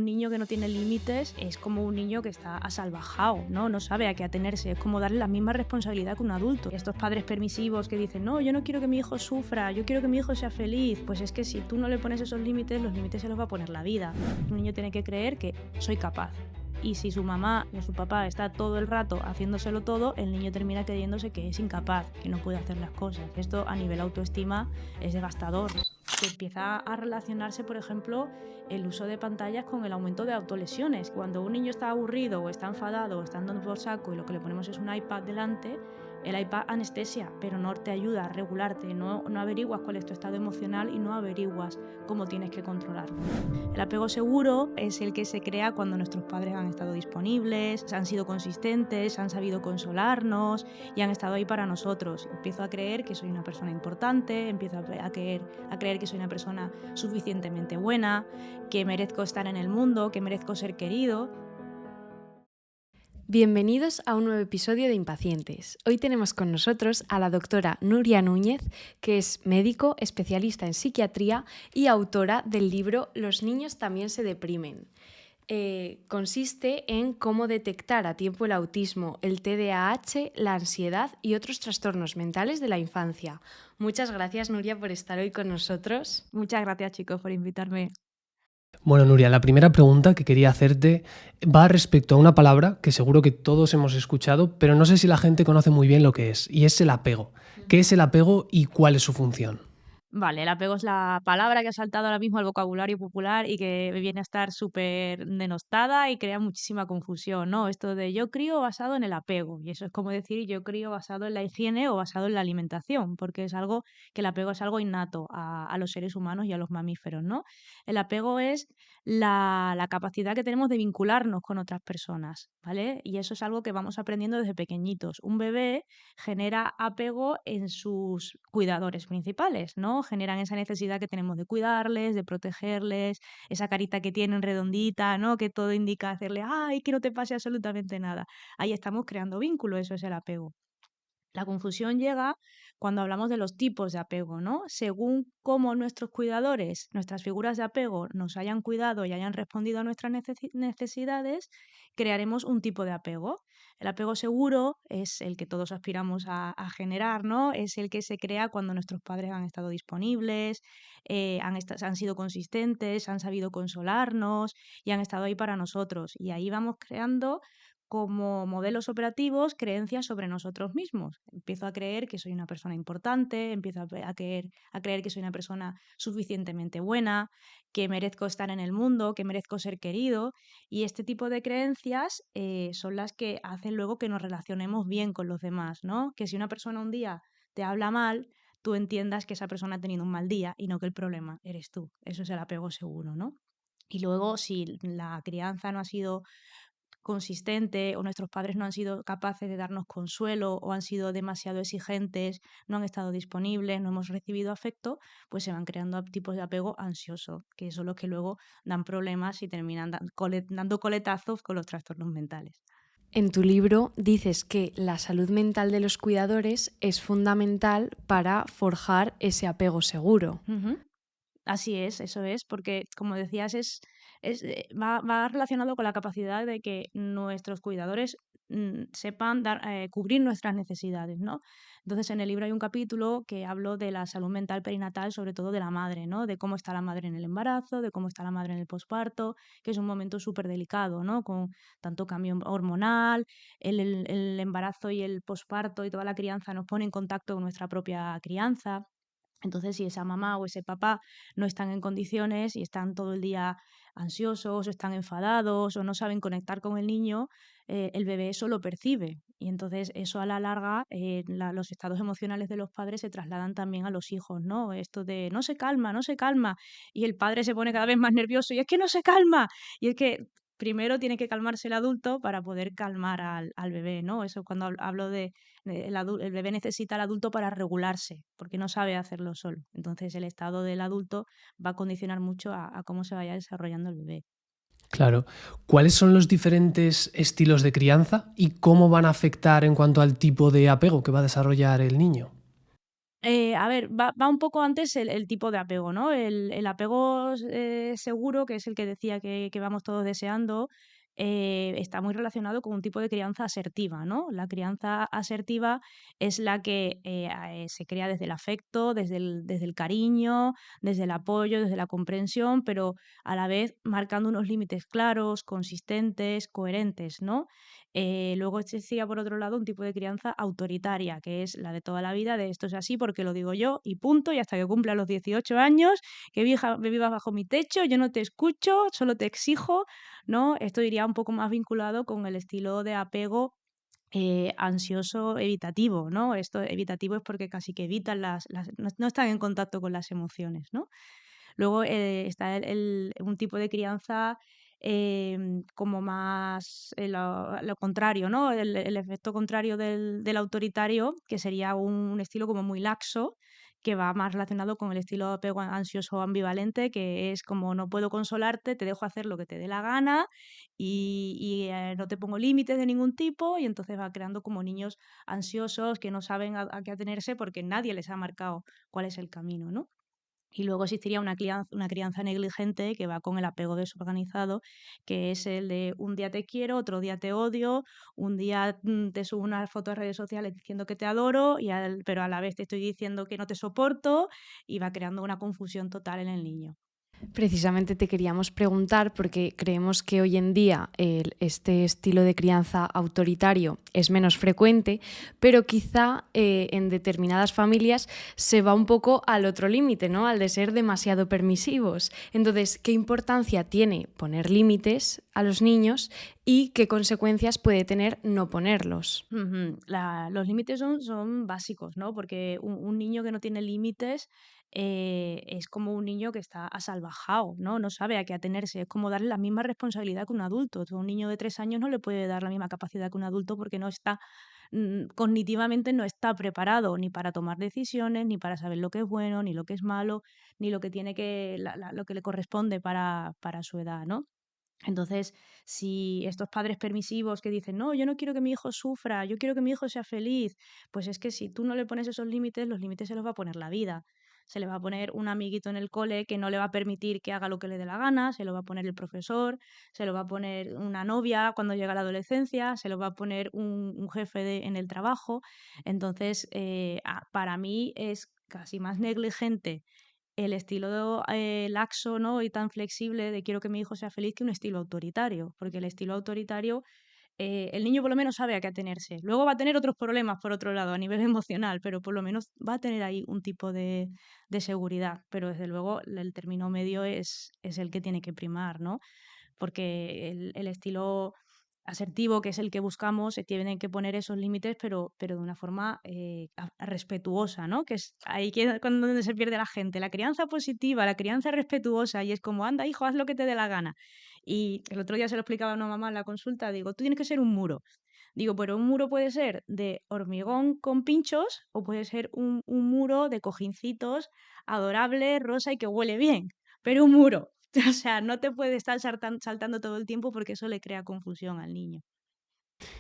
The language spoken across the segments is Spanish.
un niño que no tiene límites es como un niño que está asalvajado, ¿no? No sabe a qué atenerse, es como darle la misma responsabilidad que un adulto. Estos padres permisivos que dicen, no, yo no quiero que mi hijo sufra, yo quiero que mi hijo sea feliz, pues es que si tú no le pones esos límites, los límites se los va a poner la vida. Un niño tiene que creer que soy capaz. Y si su mamá o su papá está todo el rato haciéndoselo todo, el niño termina creyéndose que es incapaz, que no puede hacer las cosas. Esto a nivel autoestima es devastador. Que empieza a relacionarse, por ejemplo, el uso de pantallas con el aumento de autolesiones. Cuando un niño está aburrido o está enfadado o está andando por saco y lo que le ponemos es un iPad delante, el iPad anestesia, pero no te ayuda a regularte, no averiguas cuál es tu estado emocional y no averiguas cómo tienes que controlarlo. El apego seguro es el que se crea cuando nuestros padres han estado disponibles, han sido consistentes, han sabido consolarnos y han estado ahí para nosotros. Empiezo a creer que soy una persona importante, empiezo a creer que soy una persona suficientemente buena, que merezco estar en el mundo, que merezco ser querido. Bienvenidos a un nuevo episodio de Impacientes. Hoy tenemos con nosotros a la doctora Nuria Núñez, que es médico, especialista en psiquiatría y autora del libro Los niños también se deprimen. Consiste en cómo detectar a tiempo el autismo, el TDAH, la ansiedad y otros trastornos mentales de la infancia. Muchas gracias, Nuria, por estar hoy con nosotros. Muchas gracias, chicos, por invitarme. Bueno, Nuria, la primera pregunta que quería hacerte va respecto a una palabra que seguro que todos hemos escuchado, pero no sé si la gente conoce muy bien lo que es, y es el apego. ¿Qué es el apego y cuál es su función? Vale, el apego es la palabra que ha saltado ahora mismo al vocabulario popular y que viene a estar súper denostada y crea muchísima confusión, ¿no? Esto de yo crío basado en el apego, y eso es como decir yo crío basado en la higiene o basado en la alimentación, porque es algo que el apego es algo innato a los seres humanos y a los mamíferos, ¿no? El apego es la capacidad que tenemos de vincularnos con otras personas, ¿vale? Y eso es algo que vamos aprendiendo desde pequeñitos. Un bebé genera apego en sus cuidadores principales, ¿no? Generan esa necesidad que tenemos de cuidarles, de protegerles, esa carita que tienen redondita, ¿no? Que todo indica hacerle, ay, que no te pase absolutamente nada. Ahí estamos creando vínculo, eso es el apego. La confusión llega cuando hablamos de los tipos de apego, ¿no? Según cómo nuestros cuidadores, nuestras figuras de apego nos hayan cuidado y hayan respondido a nuestras necesidades, crearemos un tipo de apego. El apego seguro es el que todos aspiramos a generar, ¿no? Es el que se crea cuando nuestros padres han estado disponibles, han sido consistentes, han sabido consolarnos y han estado ahí para nosotros. Y ahí vamos creando como modelos operativos creencias sobre nosotros mismos. Empiezo a creer que soy una persona importante, empiezo a creer que soy una persona suficientemente buena, que merezco estar en el mundo, que merezco ser querido. Y este tipo de creencias son las que hacen luego que nos relacionemos bien con los demás, ¿no? Que si una persona un día te habla mal, tú entiendas que esa persona ha tenido un mal día y no que el problema eres tú. Eso es el apego seguro, ¿no? Y luego, si la crianza no ha sido consistente o nuestros padres no han sido capaces de darnos consuelo o han sido demasiado exigentes, no han estado disponibles, no hemos recibido afecto, pues se van creando tipos de apego ansioso, que son los que luego dan problemas y terminan dando coletazos con los trastornos mentales. En tu libro dices que la salud mental de los cuidadores es fundamental para forjar ese apego seguro. Ujú. Así es, eso es, porque como decías, va relacionado con la capacidad de que nuestros cuidadores sepan cubrir nuestras necesidades, ¿no? Entonces, en el libro hay un capítulo que hablo de la salud mental perinatal, sobre todo de la madre, ¿no? De cómo está la madre en el embarazo, de cómo está la madre en el posparto, que es un momento súper delicado, ¿no? Con tanto cambio hormonal, el embarazo y el posparto y toda la crianza nos pone en contacto con nuestra propia crianza. Entonces, si esa mamá o ese papá no están en condiciones y están todo el día ansiosos o están enfadados o no saben conectar con el niño, el bebé eso lo percibe. Y entonces eso a la larga, los estados emocionales de los padres se trasladan también a los hijos, ¿no? Esto de no se calma, no se calma. Y el padre se pone cada vez más nervioso y es que no se calma. Y es que primero tiene que calmarse el adulto para poder calmar al bebé, ¿no? Eso cuando hablo de el bebé necesita al adulto para regularse, porque no sabe hacerlo solo. Entonces, el estado del adulto va a condicionar mucho a cómo se vaya desarrollando el bebé. Claro. ¿Cuáles son los diferentes estilos de crianza y cómo van a afectar en cuanto al tipo de apego que va a desarrollar el niño? A ver, va un poco antes el tipo de apego, ¿no? El apego seguro, que es el que decía que vamos todos deseando, está muy relacionado con un tipo de crianza asertiva, ¿no? La crianza asertiva es la que se crea desde el afecto, desde el cariño, desde el apoyo, desde la comprensión, pero a la vez marcando unos límites claros, consistentes, coherentes, ¿no? Luego existía, por otro lado, un tipo de crianza autoritaria, que es la de toda la vida, de esto es así porque lo digo yo y punto, y hasta que cumpla los 18 años, que vivas bajo mi techo, yo no te escucho, solo te exijo, ¿no? Esto iría un poco más vinculado con el estilo de apego ansioso evitativo, ¿no? Esto evitativo es porque casi que evitan no están en contacto con las emociones, ¿no? Luego está un tipo de crianza como más lo contrario, ¿no? El efecto contrario del autoritario, que sería un estilo como muy laxo, que va más relacionado con el estilo de apego ansioso ambivalente, que es como no puedo consolarte, te dejo hacer lo que te dé la gana y no te pongo límites de ningún tipo, y entonces va creando como niños ansiosos que no saben a qué atenerse porque nadie les ha marcado cuál es el camino, ¿no? Y luego existiría una crianza negligente que va con el apego desorganizado, que es el de un día te quiero, otro día te odio, un día te subo una foto a redes sociales diciendo que te adoro, pero a la vez te estoy diciendo que no te soporto, y va creando una confusión total en el niño. Precisamente te queríamos preguntar porque creemos que hoy en día este estilo de crianza autoritario es menos frecuente, pero quizá en determinadas familias se va un poco al otro límite, ¿no? Al de ser demasiado permisivos. Entonces, ¿qué importancia tiene poner límites a los niños y qué consecuencias puede tener no ponerlos? Ujú. Los límites son básicos, ¿no? Porque un niño que no tiene límites es como un niño que está asalvajado, ¿no? No sabe a qué atenerse. Es como darle la misma responsabilidad que un adulto. Tú a un niño de 3 años no le puede dar la misma capacidad que un adulto porque no está, cognitivamente no está preparado ni para tomar decisiones, ni para saber lo que es bueno, ni lo que es malo, ni lo que tiene lo que le corresponde para su edad, ¿no? Entonces, si estos padres permisivos que dicen, no, yo no quiero que mi hijo sufra, yo quiero que mi hijo sea feliz, pues es que si tú no le pones esos límites, los límites se los va a poner la vida. Se le va a poner un amiguito en el cole que no le va a permitir que haga lo que le dé la gana, se lo va a poner el profesor, se lo va a poner una novia cuando llega la adolescencia, se lo va a poner un jefe en el trabajo. Entonces, para mí es casi más negligente el estilo laxo, ¿no? Y tan flexible de quiero que mi hijo sea feliz, que un estilo autoritario, porque el estilo autoritario, el niño por lo menos sabe a qué atenerse. Luego va a tener otros problemas por otro lado, a nivel emocional, pero por lo menos va a tener ahí un tipo de seguridad. Pero desde luego el término medio es el que tiene que primar, ¿no? Porque el estilo asertivo, que es el que buscamos, se tienen que poner esos límites, pero de una forma respetuosa, ¿no? Que es ahí cuando donde se pierde la gente. La crianza positiva, la crianza respetuosa, y es como, anda, hijo, haz lo que te dé la gana. Y el otro día se lo explicaba a una mamá en la consulta, digo, tú tienes que ser un muro. Digo, pero un muro puede ser de hormigón con pinchos o puede ser un muro de cojincitos adorable, rosa y que huele bien, pero un muro. O sea, no te puede estar saltando todo el tiempo porque eso le crea confusión al niño.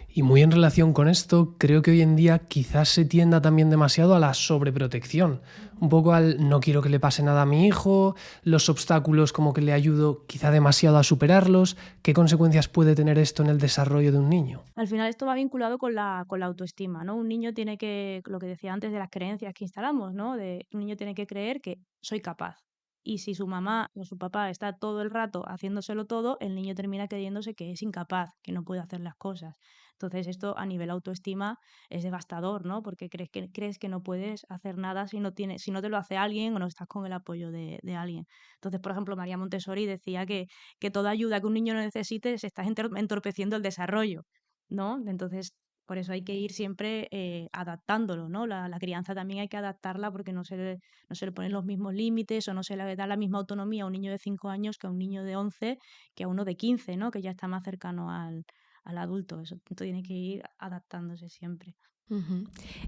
Y muy en relación con esto, creo que hoy en día quizás se tienda también demasiado a la sobreprotección, un poco al no quiero que le pase nada a mi hijo, los obstáculos como que le ayudo quizá demasiado a superarlos. ¿Qué consecuencias puede tener esto en el desarrollo de un niño? Al final esto va vinculado con la autoestima, ¿no? Un niño tiene que, lo que decía antes de las creencias que instalamos, ¿no? Un niño tiene que creer que soy capaz. Y si su mamá o su papá está todo el rato haciéndoselo todo, el niño termina creyéndose que es incapaz, que no puede hacer las cosas. Entonces esto a nivel autoestima es devastador, ¿no? Porque crees que no puedes hacer nada si no te lo hace alguien o no estás con el apoyo de alguien. Entonces, por ejemplo, María Montessori decía que toda ayuda que un niño no necesite se está entorpeciendo el desarrollo, ¿no? Entonces, por eso hay que ir siempre adaptándolo, ¿no? La crianza también hay que adaptarla porque no se le ponen los mismos límites o no se le da la misma autonomía a un niño de 5 años que a un niño de 11, que a uno de 15, ¿no? Que ya está más cercano al adulto. Eso tiene que ir adaptándose siempre. Ujú.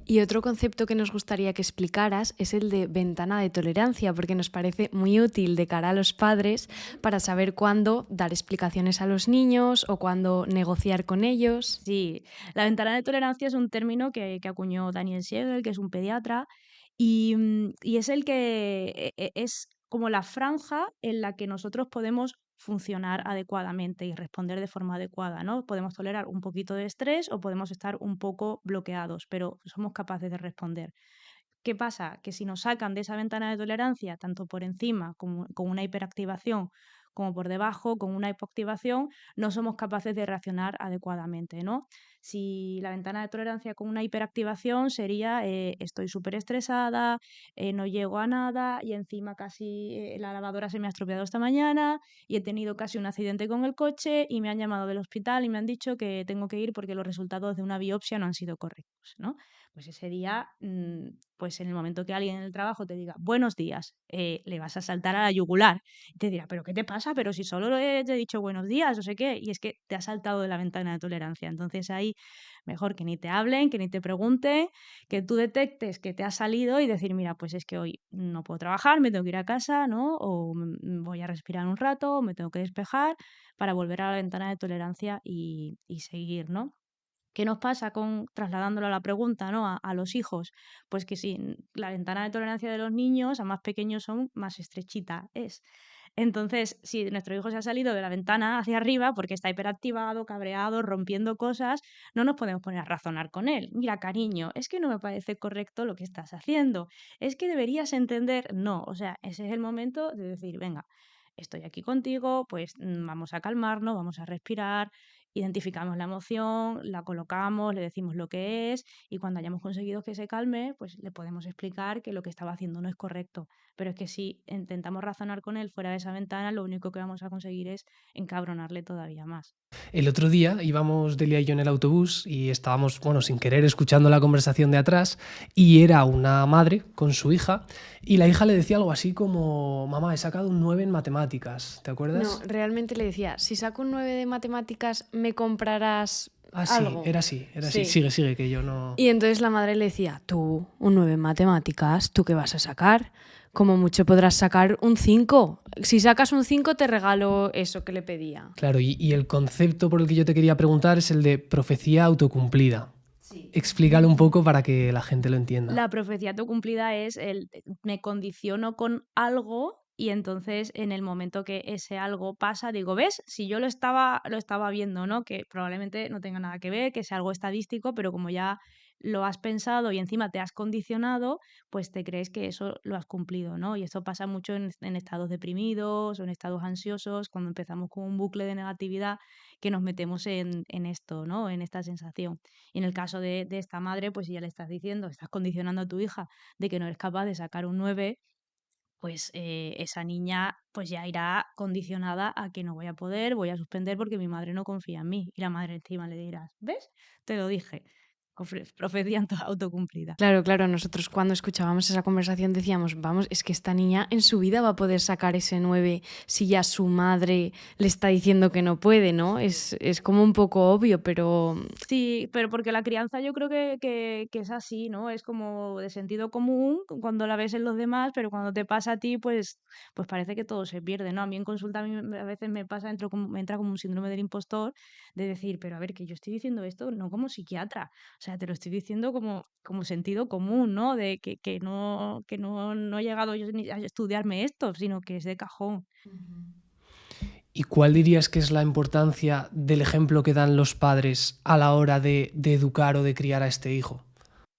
Y otro concepto que nos gustaría que explicaras es el de ventana de tolerancia, porque nos parece muy útil de cara a los padres para saber cuándo dar explicaciones a los niños o cuándo negociar con ellos. Sí, la ventana de tolerancia es un término que acuñó Daniel Siegel, que es un pediatra, Y es el que es como la franja en la que nosotros podemos funcionar adecuadamente y responder de forma adecuada, ¿no? Podemos tolerar un poquito de estrés o podemos estar un poco bloqueados, pero somos capaces de responder. ¿Qué pasa? Que si nos sacan de esa ventana de tolerancia, tanto por encima como con una hiperactivación, como por debajo con una hipoactivación, no somos capaces de reaccionar adecuadamente, ¿no? Si la ventana de tolerancia con una hiperactivación sería estoy súper estresada, no llego a nada y encima casi la lavadora se me ha estropeado esta mañana y he tenido casi un accidente con el coche y me han llamado del hospital y me han dicho que tengo que ir porque los resultados de una biopsia no han sido correctos, ¿no? Pues ese día, pues en el momento que alguien en el trabajo te diga buenos días, le vas a saltar a la yugular y te dirá, pero ¿qué te pasa? Pero si solo te he dicho buenos días, no sé qué, y es que te has saltado de la ventana de tolerancia. Entonces ahí mejor que ni te hablen, que ni te pregunten, que tú detectes que te has salido y decir, mira, pues es que hoy no puedo trabajar, me tengo que ir a casa, ¿no? O voy a respirar un rato, o me tengo que despejar para volver a la ventana de tolerancia y seguir, ¿no? ¿Qué nos pasa con, trasladándolo a la pregunta, ¿no? A los hijos? Pues que si la ventana de tolerancia de los niños, a más pequeños son, más estrechita es. Entonces, si nuestro hijo se ha salido de la ventana hacia arriba porque está hiperactivado, cabreado, rompiendo cosas, no nos podemos poner a razonar con él. Mira, cariño, es que no me parece correcto lo que estás haciendo. Es que deberías entender, no. O sea, ese es el momento de decir, venga, estoy aquí contigo, pues vamos a calmarnos, vamos a respirar, identificamos la emoción, la colocamos, le decimos lo que es y cuando hayamos conseguido que se calme, pues le podemos explicar que lo que estaba haciendo no es correcto. Pero es que si intentamos razonar con él fuera de esa ventana, lo único que vamos a conseguir es encabronarle todavía más. El otro día íbamos Delia y yo en el autobús y estábamos, bueno, sin querer escuchando la conversación de atrás y era una madre con su hija y la hija le decía algo así como, mamá, he sacado un 9 en matemáticas, ¿te No, acuerdas? realmente le decía, si saco un 9 de matemáticas, ¿me comprarás Ah, sí, algo? era así, era así. Sí. Sigue, sigue, que yo no... Y entonces la madre le decía, tú, un 9 en matemáticas, ¿tú qué vas a sacar? Como mucho podrás sacar un 5. Si sacas un 5 te regalo eso que le pedía. Claro, y el concepto por el que yo te quería preguntar es el de profecía autocumplida. Sí. Explícalo un poco para que la gente lo entienda. La profecía autocumplida es el me condiciono con algo y entonces en el momento que ese algo pasa, digo, ¿ves? Si yo lo estaba viendo, ¿no? Que probablemente no tenga nada que ver, que sea algo estadístico, pero como ya lo has pensado y encima te has condicionado, pues te crees que eso lo has cumplido, ¿no? Y esto pasa mucho en estados deprimidos o en estados ansiosos, cuando empezamos con un bucle de negatividad que nos metemos en esto, ¿no? En esta sensación. Y en el caso de esta madre, pues si ya le estás diciendo, estás condicionando a tu hija de que no eres capaz de sacar un 9, pues esa niña pues ya irá condicionada a que no voy a poder, voy a suspender porque mi madre no confía en mí. Y la madre encima le dirás, ¿ves? Te lo dije. Profecía autocumplida. Claro, claro, nosotros cuando escuchábamos esa conversación decíamos, vamos, es que esta niña en su vida va a poder sacar ese 9 si ya su madre le está diciendo que no puede, ¿no? Es como un poco obvio, pero Sí, pero porque la crianza yo creo que es así, ¿no? Es como de sentido común cuando la ves en los demás, pero cuando te pasa a ti, pues parece que todo se pierde, ¿no? A mí en consulta a veces me pasa, me entra como un síndrome del impostor de decir, pero a ver, que yo estoy diciendo esto no como psiquiatra, o sea, te lo estoy diciendo como sentido común, ¿no? De que no he llegado yo ni a estudiarme esto, sino que es de cajón. ¿Y cuál dirías que es la importancia del ejemplo que dan los padres a la hora de educar o de criar a este hijo?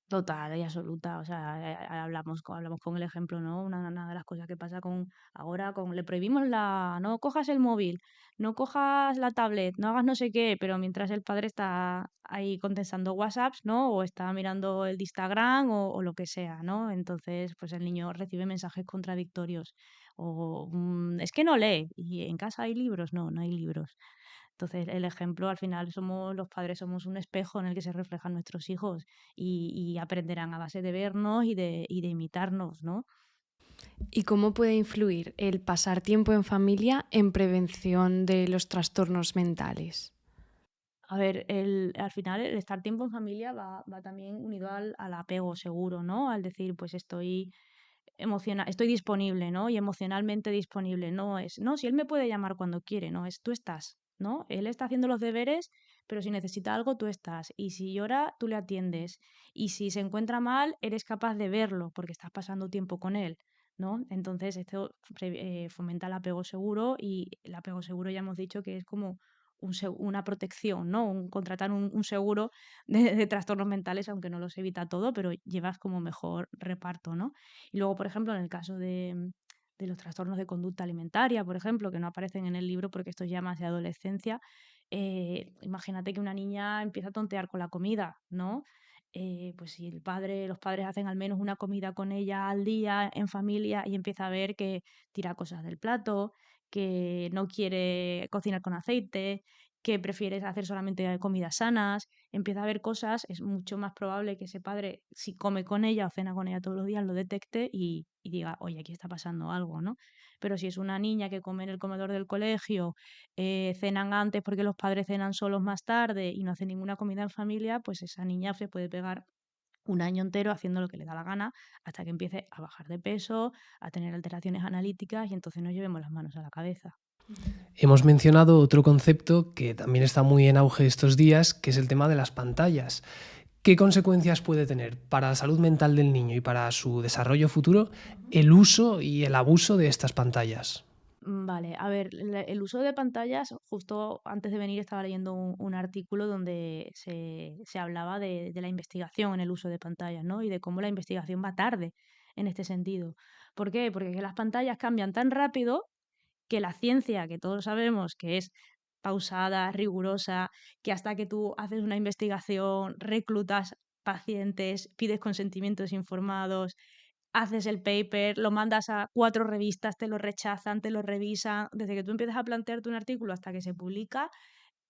Total y absoluta, o sea, hablamos con el ejemplo, ¿no? Una de las cosas que pasa con ahora con le prohibimos no cojas el móvil, no cojas la tablet, no hagas no sé qué, pero mientras el padre está ahí contestando WhatsApps, ¿no? O está mirando el de Instagram o lo que sea, ¿no? Entonces, pues el niño recibe mensajes contradictorios o es que no lee y en casa hay libros, no hay libros. Entonces, el ejemplo, al final, los padres somos un espejo en el que se reflejan nuestros hijos y aprenderán a base de vernos y de imitarnos, ¿no? ¿y cómo puede influir el pasar tiempo en familia en prevención de los trastornos mentales? A ver, al final el estar tiempo en familia va también unido al apego seguro, ¿no? Al decir, pues estoy disponible, ¿no? Y emocionalmente disponible. No, si él me puede llamar cuando quiere, no, es tú estás, ¿no? Él está haciendo los deberes, pero si necesita algo, tú estás. Y si llora, tú le atiendes. Y si se encuentra mal, eres capaz de verlo porque estás pasando tiempo con él, ¿no? Entonces, esto fomenta el apego seguro, y el apego seguro ya hemos dicho que es como una protección, ¿no? Contratar un seguro de trastornos mentales, aunque no los evita todo, pero llevas como mejor reparto, ¿no? Y luego, por ejemplo, en el caso de los trastornos de conducta alimentaria, por ejemplo, que no aparecen en el libro porque esto ya más de adolescencia, imagínate que una niña empieza a tontear con la comida, ¿no? Pues si los padres hacen al menos una comida con ella al día en familia, y empieza a ver que tira cosas del plato, que no quiere cocinar con aceite, que prefiere hacer solamente comidas sanas, empieza a ver cosas, es mucho más probable que ese padre, si come con ella o cena con ella todos los días, lo detecte y diga, oye, aquí está pasando algo, ¿no? Pero si es una niña que come en el comedor del colegio, cenan antes porque los padres cenan solos más tarde y no hacen ninguna comida en familia, pues esa niña se puede pegar un año entero haciendo lo que le da la gana hasta que empiece a bajar de peso, a tener alteraciones analíticas, y entonces nos llevemos las manos a la cabeza. Hemos mencionado otro concepto que también está muy en auge estos días, que es el tema de las pantallas. ¿Qué consecuencias puede tener para la salud mental del niño y para su desarrollo futuro el uso y el abuso de estas pantallas? Vale, a ver, el uso de pantallas, justo antes de venir estaba leyendo un artículo donde se hablaba de la investigación en el uso de pantallas, ¿no? Y de cómo la investigación va tarde en este sentido. ¿Por qué? Porque las pantallas cambian tan rápido que la ciencia, que todos sabemos que es pausada, rigurosa, que hasta que tú haces una investigación, reclutas pacientes, pides consentimientos informados, haces el paper, lo mandas a 4 revistas, te lo rechazan, te lo revisan, desde que tú empiezas a plantearte un artículo hasta que se publica,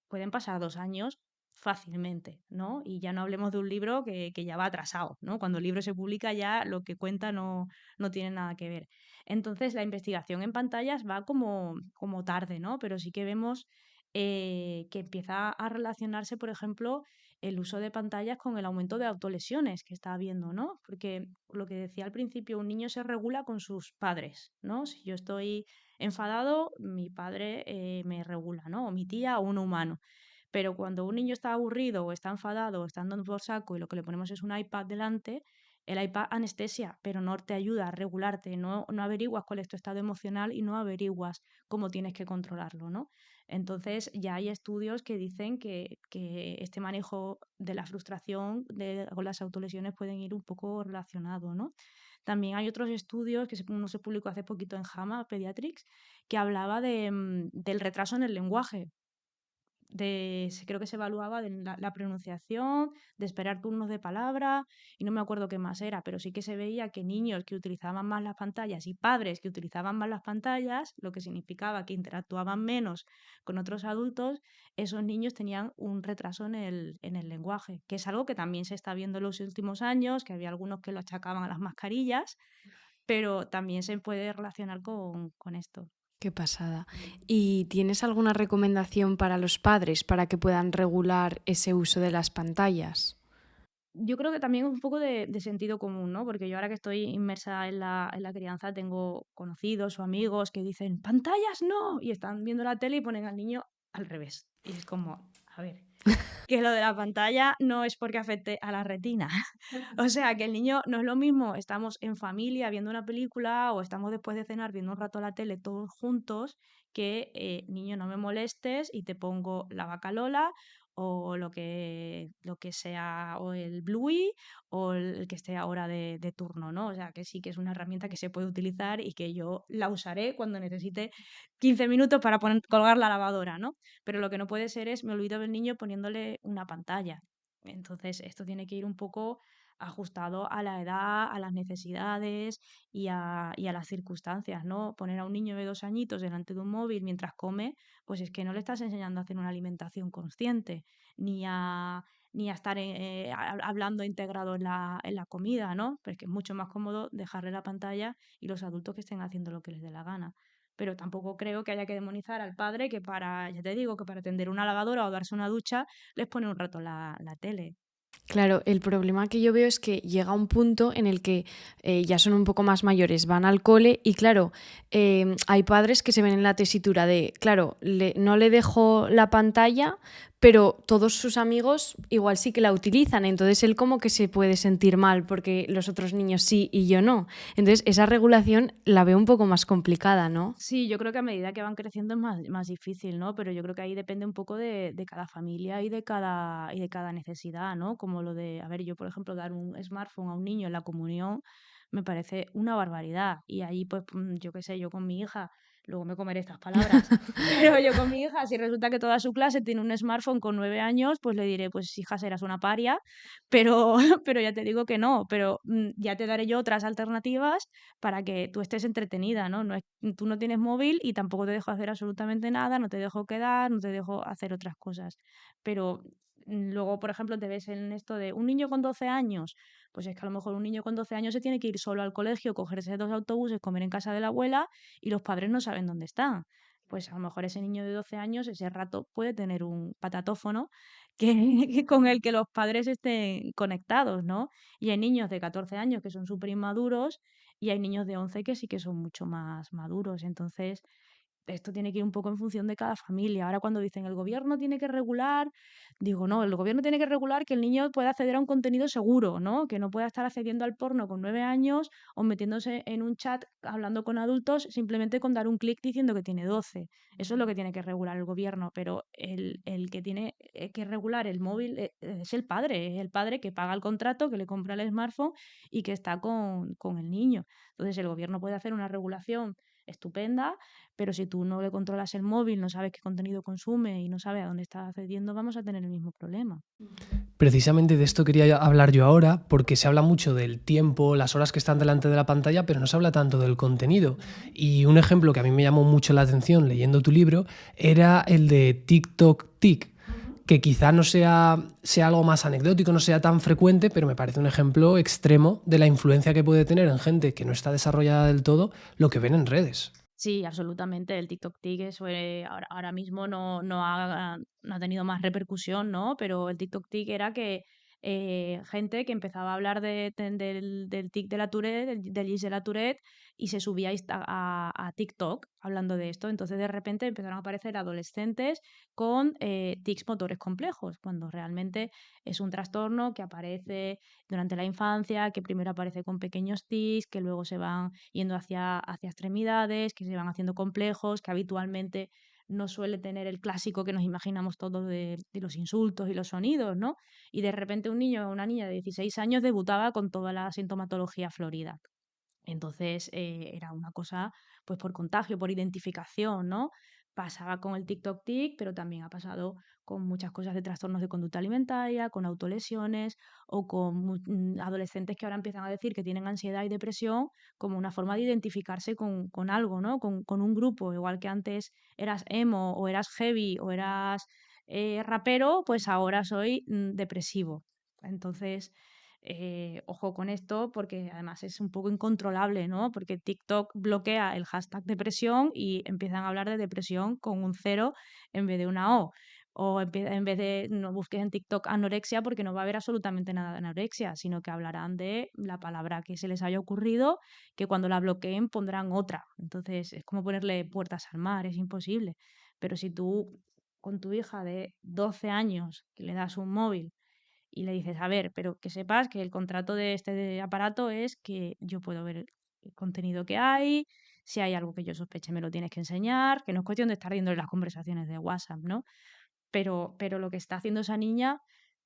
pueden pasar 2 años fácilmente, ¿no? Y ya no hablemos de un libro que ya va atrasado, ¿no? Cuando el libro se publica ya lo que cuenta no tiene nada que ver. Entonces la investigación en pantallas va como tarde, ¿no? Pero sí que vemos que empieza a relacionarse, por ejemplo, el uso de pantallas con el aumento de autolesiones que está habiendo, ¿no? Porque lo que decía al principio, un niño se regula con sus padres, ¿no? Si yo estoy enfadado, mi padre me regula, ¿no? O mi tía o un humano. Pero cuando un niño está aburrido o está enfadado o está andando por saco y lo que le ponemos es un iPad delante, el iPad anestesia, pero no te ayuda a regularte, no averiguas cuál es tu estado emocional y no averiguas cómo tienes que controlarlo, ¿no? Entonces ya hay estudios que dicen que este manejo de la frustración con las autolesiones pueden ir un poco relacionado, ¿no? También hay otros estudios que uno se publicó hace poquito en JAMA Pediatrics, que hablaba del retraso en el lenguaje. Creo que se evaluaba de la pronunciación, de esperar turnos de palabra, y no me acuerdo qué más era, pero sí que se veía que niños que utilizaban más las pantallas y padres que utilizaban más las pantallas, lo que significaba que interactuaban menos con otros adultos, esos niños tenían un retraso en el lenguaje, que es algo que también se está viendo en los últimos años, que había algunos que lo achacaban a las mascarillas, pero también se puede relacionar con esto. Qué pasada. ¿Y tienes alguna recomendación para los padres para que puedan regular ese uso de las pantallas? Yo creo que también es un poco de sentido común, ¿no? Porque yo ahora que estoy inmersa en la crianza tengo conocidos o amigos que dicen, pantallas no, y están viendo la tele y ponen al niño al revés. Y es como, a ver, que lo de la pantalla no es porque afecte a la retina. O sea, que el niño no es lo mismo, estamos en familia viendo una película o estamos después de cenar viendo un rato la tele todos juntos, que niño, no me molestes y te pongo la vaca Lola o lo que sea, o el Bluey o el que esté ahora de turno, ¿no? O sea, que sí que es una herramienta que se puede utilizar y que yo la usaré cuando necesite 15 minutos para colgar la lavadora, ¿no? Pero lo que no puede ser es, me olvido del niño poniéndole una pantalla. Entonces, esto tiene que ir un poco ajustado a la edad, a las necesidades y a las circunstancias, ¿no? Poner a un niño de 2 añitos delante de un móvil mientras come, pues es que no le estás enseñando a hacer una alimentación consciente, ni ni a estar hablando integrado en la comida, ¿no? Porque es mucho más cómodo dejarle la pantalla y los adultos que estén haciendo lo que les dé la gana. Pero tampoco creo que haya que demonizar al padre que ya te digo, que para tender una lavadora o darse una ducha les pone un rato la tele. Claro, el problema que yo veo es que llega un punto en el que ya son un poco más mayores, van al cole y claro, hay padres que se ven en la tesitura de, claro, no le dejo la pantalla, pero todos sus amigos igual sí que la utilizan, entonces él como que se puede sentir mal porque los otros niños sí y yo no. Entonces esa regulación la veo un poco más complicada, ¿no? Sí, yo creo que a medida que van creciendo es más difícil, ¿no? Pero yo creo que ahí depende un poco de cada familia y de cada necesidad, ¿no? Como lo de, a ver, yo por ejemplo, dar un smartphone a un niño en la comunión me parece una barbaridad. Y ahí, pues, yo qué sé, yo con mi hija, luego me comeré estas palabras, pero yo con mi hija, si resulta que toda su clase tiene un smartphone con 9 años, pues le diré, pues hija, serás una paria, pero, pero ya te digo que no, pero ya te daré yo otras alternativas para que tú estés entretenida, ¿no? Tú no tienes móvil y tampoco te dejo hacer absolutamente nada, no te dejo quedar, no te dejo hacer otras cosas. Pero luego, por ejemplo, te ves en esto de un niño con 12 años, pues es que a lo mejor un niño con 12 años se tiene que ir solo al colegio, cogerse 2 autobuses, comer en casa de la abuela y los padres no saben dónde están. Pues a lo mejor ese niño de 12 años, ese rato puede tener un patatófono que, con el que los padres estén conectados, ¿no? Y hay niños de 14 años que son súper inmaduros y hay niños de 11 que sí que son mucho más maduros. Entonces, esto tiene que ir un poco en función de cada familia. Ahora cuando dicen el gobierno tiene que regular, digo, no, el gobierno tiene que regular que el niño pueda acceder a un contenido seguro, ¿no? Que no pueda estar accediendo al porno con 9 años o metiéndose en un chat hablando con adultos simplemente con dar un clic diciendo que tiene 12. Eso es lo que tiene que regular el gobierno, pero el que tiene que regular el móvil es el padre que paga el contrato, que le compra el smartphone y que está con el niño. Entonces el gobierno puede hacer una regulación estupenda, pero si tú no le controlas el móvil, no sabes qué contenido consume y no sabes a dónde está accediendo, vamos a tener el mismo problema. Precisamente de esto quería hablar yo ahora, porque se habla mucho del tiempo, las horas que están delante de la pantalla, pero no se habla tanto del contenido. Y un ejemplo que a mí me llamó mucho la atención leyendo tu libro era el de TikTok Tik, que quizá no sea algo más anecdótico, no sea tan frecuente, pero me parece un ejemplo extremo de la influencia que puede tener en gente que no está desarrollada del todo lo que ven en redes. Sí, absolutamente. El TikTok Tik eso, ahora mismo no ha tenido más repercusión, ¿no? Pero el TikTok Tik era que gente que empezaba a hablar del tic de la Tourette, del gis de la Tourette, y se subía a TikTok hablando de esto. Entonces, de repente empezaron a aparecer adolescentes con tics motores complejos, cuando realmente es un trastorno que aparece durante la infancia, que primero aparece con pequeños tics, que luego se van yendo hacia extremidades, que se van haciendo complejos, que habitualmente no suele tener el clásico que nos imaginamos todos de los insultos y los sonidos, ¿no? Y de repente un niño o una niña de 16 años debutaba con toda la sintomatología florida. Entonces era una cosa pues por contagio, por identificación, ¿no? Pasaba con el TikTok TIC, pero también ha pasado con muchas cosas de trastornos de conducta alimentaria, con autolesiones o con adolescentes que ahora empiezan a decir que tienen ansiedad y depresión como una forma de identificarse con algo, ¿no? Con un grupo, igual que antes eras emo o eras heavy o eras rapero, pues ahora soy depresivo. Entonces ojo con esto porque además es un poco incontrolable, ¿no? Porque TikTok bloquea el hashtag depresión y empiezan a hablar de depresión con un cero en vez de una O. O en vez de no busques en TikTok anorexia porque no va a haber absolutamente nada de anorexia, sino que hablarán de la palabra que se les haya ocurrido, que cuando la bloqueen pondrán otra. Entonces es como ponerle puertas al mar, es imposible. Pero si tú con tu hija de 12 años que le das un móvil y le dices, a ver, pero que sepas que el contrato de este aparato es que yo puedo ver el contenido que hay, si hay algo que yo sospeche me lo tienes que enseñar, que no es cuestión de estar viendo las conversaciones de WhatsApp, ¿no? Pero lo que está haciendo esa niña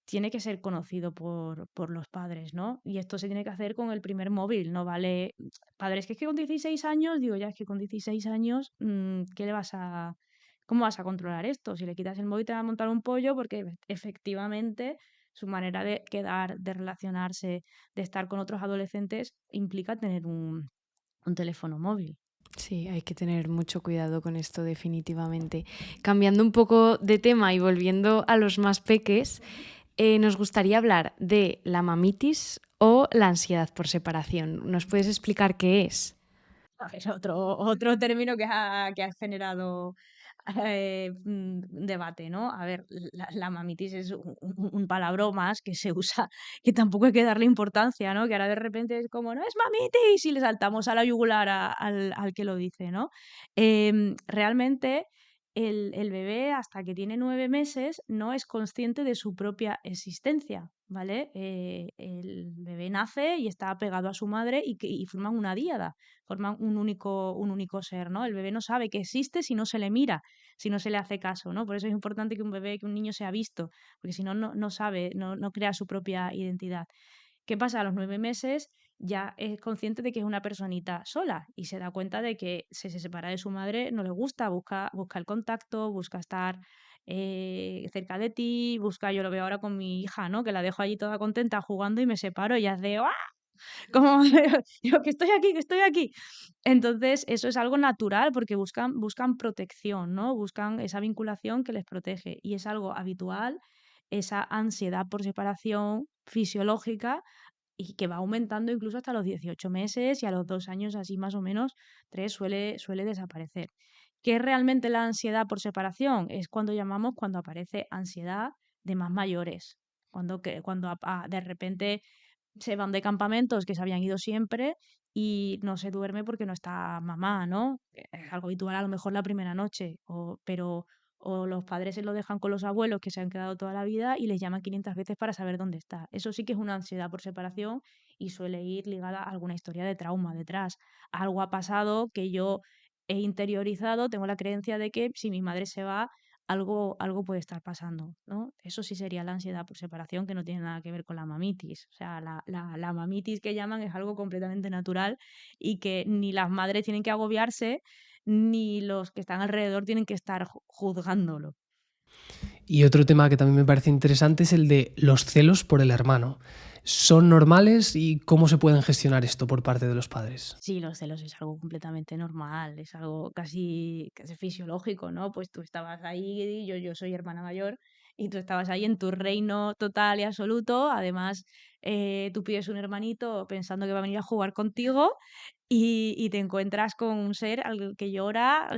tiene que ser conocido por los padres, ¿no? Y esto se tiene que hacer con el primer móvil, no vale. Padres, que es que con 16 años, digo, ya es que con 16 años, ¿qué le vas a... ¿Cómo vas a controlar esto? Si le quitas el móvil te va a montar un pollo porque efectivamente su manera de quedar, de relacionarse, de estar con otros adolescentes implica tener un teléfono móvil. Sí, hay que tener mucho cuidado con esto definitivamente. Cambiando un poco de tema y volviendo a los más peques, nos gustaría hablar de la mamitis o la ansiedad por separación. ¿Nos puedes explicar qué es? Es otro término que ha generado debate, ¿no? A ver, la mamitis es un palabra más que se usa, que tampoco hay que darle importancia, ¿no? Que ahora de repente es como, no es mamitis, y le saltamos a la yugular al que lo dice, ¿no? Realmente el bebé hasta que tiene 9 meses no es consciente de su propia existencia, ¿vale? El bebé nace y está pegado a su madre y forman una díada, forman un único ser, ¿no? El bebé no sabe que existe si no se le mira, si no se le hace caso, ¿no? Por eso es importante que un bebé, que un niño sea visto, porque si no, no sabe, no crea su propia identidad. ¿Qué pasa? A los 9 meses ya es consciente de que es una personita sola y se da cuenta de que se separa de su madre, no le gusta, busca el contacto, busca estar cerca de ti, busca, yo lo veo ahora con mi hija, ¿no? Que la dejo allí toda contenta jugando y me separo y hace ¡ah! Como yo que estoy aquí, que estoy aquí. Entonces, eso es algo natural porque buscan protección, ¿no? Buscan esa vinculación que les protege y es algo habitual, esa ansiedad por separación fisiológica y que va aumentando incluso hasta los 18 meses y a los 2 años, así más o menos, 3 suele desaparecer. ¿Qué es realmente la ansiedad por separación? Es cuando aparece ansiedad de más mayores, cuando de repente se van de campamentos que se habían ido siempre y no se duerme porque no está mamá, ¿no? Es algo habitual a lo mejor la primera noche, o los padres se lo dejan con los abuelos que se han quedado toda la vida y les llaman 500 veces para saber dónde está. Eso sí que es una ansiedad por separación y suele ir ligada a alguna historia de trauma detrás. Algo ha pasado que yo he interiorizado, tengo la creencia de que si mi madre se va, algo puede estar pasando, ¿no? Eso sí sería la ansiedad por separación, que no tiene nada que ver con la mamitis. O sea, la mamitis que llaman es algo completamente natural y que ni las madres tienen que agobiarse, ni los que están alrededor tienen que estar juzgándolo. Y otro tema que también me parece interesante es el de los celos por el hermano. ¿Son normales y cómo se pueden gestionar esto por parte de los padres? Sí, los celos es algo completamente normal, es algo casi fisiológico, ¿no? Pues tú estabas ahí, yo soy hermana mayor, y tú estabas ahí en tu reino total y absoluto. Además, tú pides un hermanito pensando que va a venir a jugar contigo y te encuentras con un ser al que llora,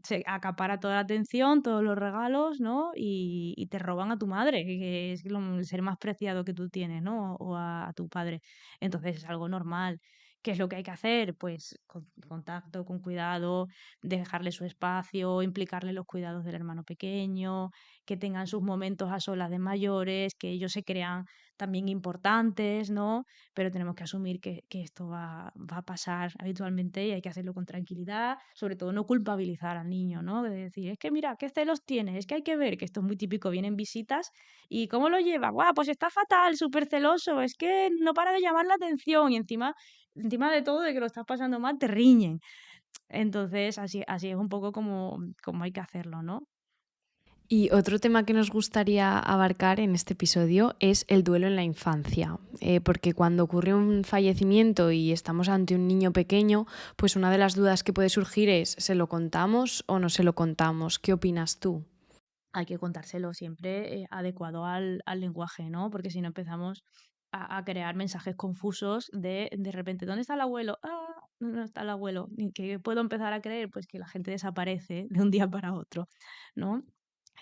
se acapara toda la atención, todos los regalos, ¿no? Y te roban a tu madre, que es el ser más preciado que tú tienes, ¿no? O a tu padre. Entonces es algo normal. ¿Qué es lo que hay que hacer? Pues con contacto, con cuidado, dejarle su espacio, implicarle los cuidados del hermano pequeño, que tengan sus momentos a solas de mayores, que ellos se crean también importantes, ¿no? Pero tenemos que asumir que esto va a pasar habitualmente y hay que hacerlo con tranquilidad, sobre todo no culpabilizar al niño, ¿no? De decir, es que mira, ¿qué celos tienes? Es que hay que ver, que esto es muy típico, vienen visitas y ¿cómo lo lleva? Guau, pues está fatal, súper celoso, es que no para de llamar la atención y encima de todo de que lo estás pasando mal, te riñen. Entonces, así es un poco como hay que hacerlo, ¿no? Y otro tema que nos gustaría abarcar en este episodio es el duelo en la infancia, porque cuando ocurre un fallecimiento y estamos ante un niño pequeño, pues una de las dudas que puede surgir es, ¿se lo contamos o no se lo contamos? ¿Qué opinas tú? Hay que contárselo siempre adecuado al lenguaje, ¿no? Porque si no empezamos a crear mensajes confusos de repente, ¿dónde está el abuelo? Ah, no está el abuelo. ¿Y qué puedo empezar a creer? Pues que la gente desaparece de un día para otro, ¿no?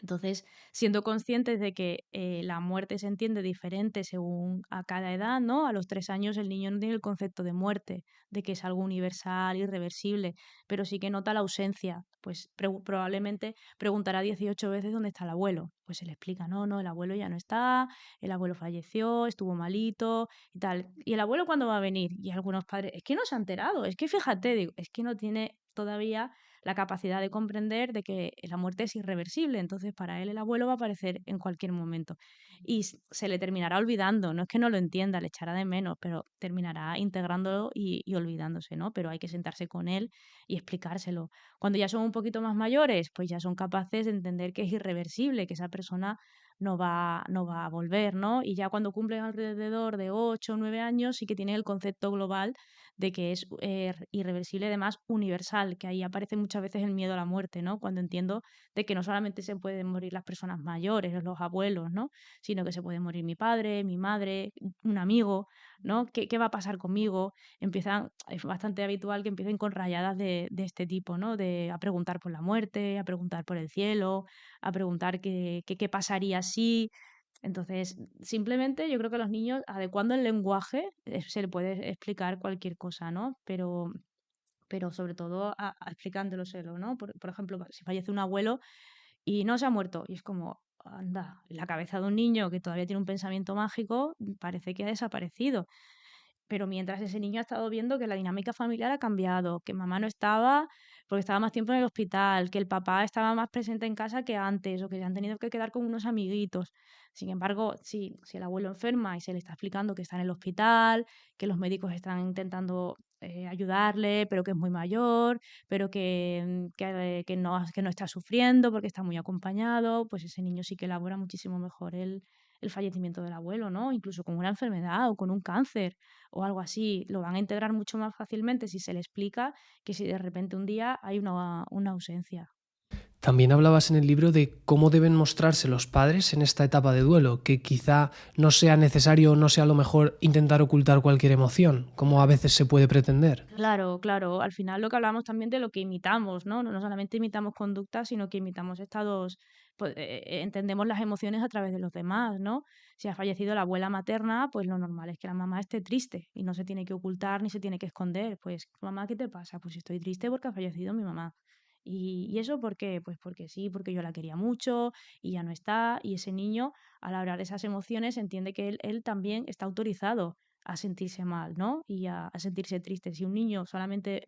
Entonces, siendo conscientes de que la muerte se entiende diferente según a cada edad, ¿no? A los 3 años el niño no tiene el concepto de muerte, de que es algo universal, irreversible, pero sí que nota la ausencia. Pues probablemente preguntará 18 veces dónde está el abuelo. Pues se le explica, no, no, el abuelo ya no está, el abuelo falleció, estuvo malito y tal. ¿Y el abuelo cuándo va a venir? Y algunos padres, es que no se ha enterado, es que fíjate, digo, es que no tiene todavía la capacidad de comprender de que la muerte es irreversible, entonces para él el abuelo va a aparecer en cualquier momento y se le terminará olvidando, no es que no lo entienda, le echará de menos, pero terminará integrándolo y olvidándose, ¿no? Pero hay que sentarse con él y explicárselo. Cuando ya son un poquito más mayores, pues ya son capaces de entender que es irreversible, que esa persona no va a volver, ¿no? Y ya cuando cumplen alrededor de 8 o 9 años sí que tienen el concepto global de que es irreversible, además universal, que ahí aparece muchas veces el miedo a la muerte, ¿no? Cuando entiendo de que no solamente se pueden morir las personas mayores, los abuelos, ¿no? Sino que se puede morir mi padre, mi madre, un amigo, ¿no? ¿Qué va a pasar conmigo? Es bastante habitual que empiecen con rayadas de este tipo, ¿no? A preguntar por la muerte, a preguntar por el cielo, a preguntar qué pasaría si. Entonces, simplemente yo creo que a los niños, adecuando el lenguaje, se le puede explicar cualquier cosa, ¿no? pero sobre todo explicándoselo, ¿no? Por ejemplo, si fallece un abuelo y no se ha muerto, y es como, anda, la cabeza de un niño que todavía tiene un pensamiento mágico parece que ha desaparecido. Pero mientras ese niño ha estado viendo que la dinámica familiar ha cambiado, que mamá no estaba porque estaba más tiempo en el hospital, que el papá estaba más presente en casa que antes, o que se han tenido que quedar con unos amiguitos. Sin embargo, si el abuelo enferma y se le está explicando que está en el hospital, que los médicos están intentando ayudarle, pero que es muy mayor, pero que no está sufriendo porque está muy acompañado, pues ese niño sí que elabora muchísimo mejor el fallecimiento del abuelo, ¿no? Incluso con una enfermedad o con un cáncer o algo así, lo van a integrar mucho más fácilmente si se le explica que si de repente un día hay una ausencia. También hablabas en el libro de cómo deben mostrarse los padres en esta etapa de duelo, que quizá no sea necesario o no sea lo mejor intentar ocultar cualquier emoción, como a veces se puede pretender. Claro, claro. Al final lo que hablamos también de lo que imitamos, ¿no? No solamente imitamos conductas, sino que imitamos estados, pues entendemos las emociones a través de los demás, ¿no? Si ha fallecido la abuela materna, pues lo normal es que la mamá esté triste y no se tiene que ocultar ni se tiene que esconder. Pues, mamá, ¿qué te pasa? Pues estoy triste porque ha fallecido mi mamá. ¿Y eso por qué? Pues porque sí, porque yo la quería mucho y ya no está. Y ese niño, al hablar de esas emociones, entiende que él también está autorizado a sentirse mal, ¿no? Y a sentirse triste. Si un niño solamente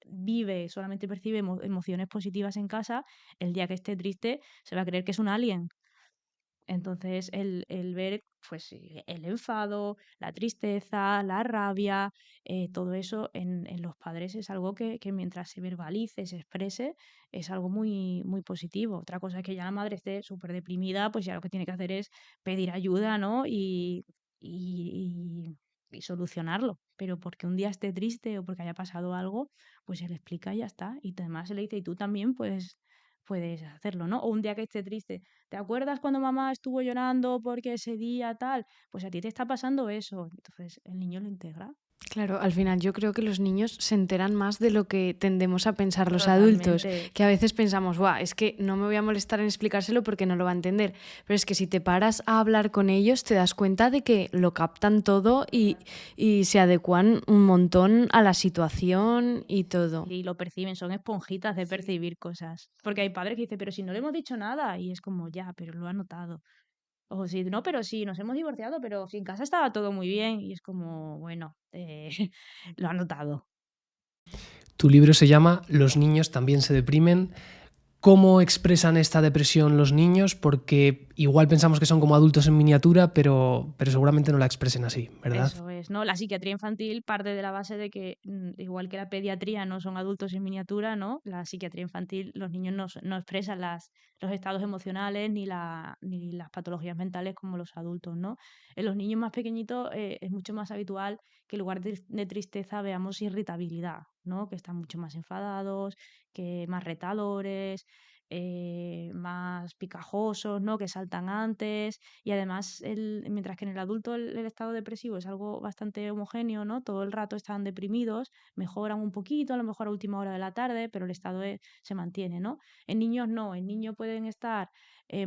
vive, solamente percibe emociones positivas en casa, el día que esté triste se va a creer que es un alien. Entonces, el ver pues, el enfado, la tristeza, la rabia, todo eso en los padres es algo que mientras se verbalice, se exprese, es algo muy, muy positivo. Otra cosa es que ya la madre esté súper deprimida, pues ya lo que tiene que hacer es pedir ayuda, ¿no? Y, y solucionarlo. Pero porque un día esté triste o porque haya pasado algo, pues se le explica y ya está. Y además se le dice, y tú también puedes hacerlo, ¿no? O un día que esté triste, ¿te acuerdas cuando mamá estuvo llorando porque ese día tal? Pues a ti te está pasando eso. Entonces el niño lo integra. Claro, al final yo creo que los niños se enteran más de lo que tendemos a pensar los adultos, Totalmente. que a veces pensamos, guau, es que no me voy a molestar en explicárselo porque no lo va a entender. Pero es que si te paras a hablar con ellos, te das cuenta de que lo captan todo y se adecuan un montón a la situación y todo. Y lo perciben, son esponjitas de percibir cosas. Porque hay padres que dicen, pero si no le hemos dicho nada, y es como, ya, pero lo ha notado. O si no, pero sí, nos hemos divorciado, pero si en casa estaba todo muy bien, y es como, bueno, lo ha notado. Tu libro se llama Los niños también se deprimen. ¿Cómo expresan esta depresión los niños? Porque igual pensamos que son como adultos en miniatura, pero seguramente no la expresen así, ¿verdad? Eso es, ¿no? La psiquiatría infantil parte de la base de que, igual que la pediatría no son adultos en miniatura, ¿no? La psiquiatría infantil, los niños no expresan los estados emocionales ni las patologías mentales como los adultos, ¿no? En los niños más pequeñitos es mucho más habitual que en lugar de tristeza veamos irritabilidad, ¿no? Que están mucho más enfadados, que más retadores, más picajosos, ¿no? Que saltan antes y además, mientras que en el adulto el estado depresivo es algo bastante homogéneo, ¿no? Todo el rato están deprimidos, mejoran un poquito, a lo mejor a última hora de la tarde, pero el estado se mantiene, ¿no? En niños no, en niños pueden estar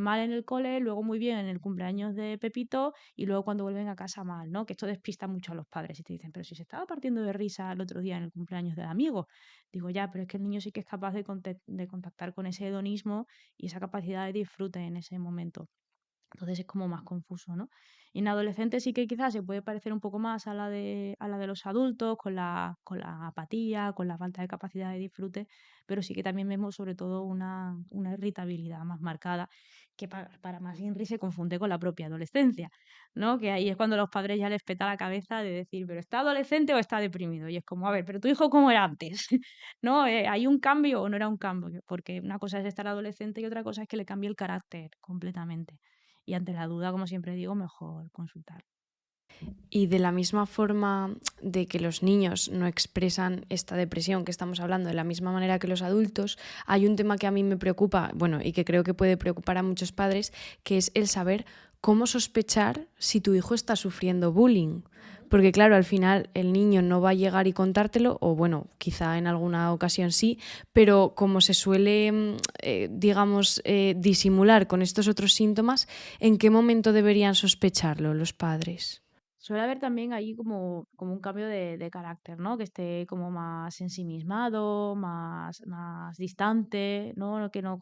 mal en el cole, luego muy bien en el cumpleaños de Pepito y luego cuando vuelven a casa mal, ¿no? Que esto despista mucho a los padres y te dicen, pero si se estaba partiendo de risa el otro día en el cumpleaños del amigo. Digo, ya, pero es que el niño sí que es capaz de contactar con ese hedonismo y esa capacidad de disfrute en ese momento. Entonces es como más confuso, ¿no? Y en adolescentes sí que quizás se puede parecer un poco más a la de los adultos, con la apatía, con la falta de capacidad de disfrute, pero sí que también vemos sobre todo una irritabilidad más marcada, que para más Inri se confunde con la propia adolescencia, ¿no? Que ahí es cuando los padres ya les peta la cabeza de decir, ¿pero está adolescente o está deprimido? Y es como, a ver, ¿pero tu hijo cómo era antes? ¿No? ¿Hay un cambio o no era un cambio? Porque una cosa es estar adolescente y otra cosa es que le cambie el carácter completamente. Y ante la duda, como siempre digo, mejor consultar. Y de la misma forma de que los niños no expresan esta depresión que estamos hablando de la misma manera que los adultos, hay un tema que a mí me preocupa, bueno, y que creo que puede preocupar a muchos padres, que es el saber cómo sospechar si tu hijo está sufriendo bullying. Porque claro, al final el niño no va a llegar y contártelo, o bueno, quizá en alguna ocasión sí, pero como se suele, digamos, disimular con estos otros síntomas, ¿en qué momento deberían sospecharlo los padres? Suele haber también ahí como un cambio de carácter, ¿no? Que esté como más ensimismado, más distante, ¿no? Que no,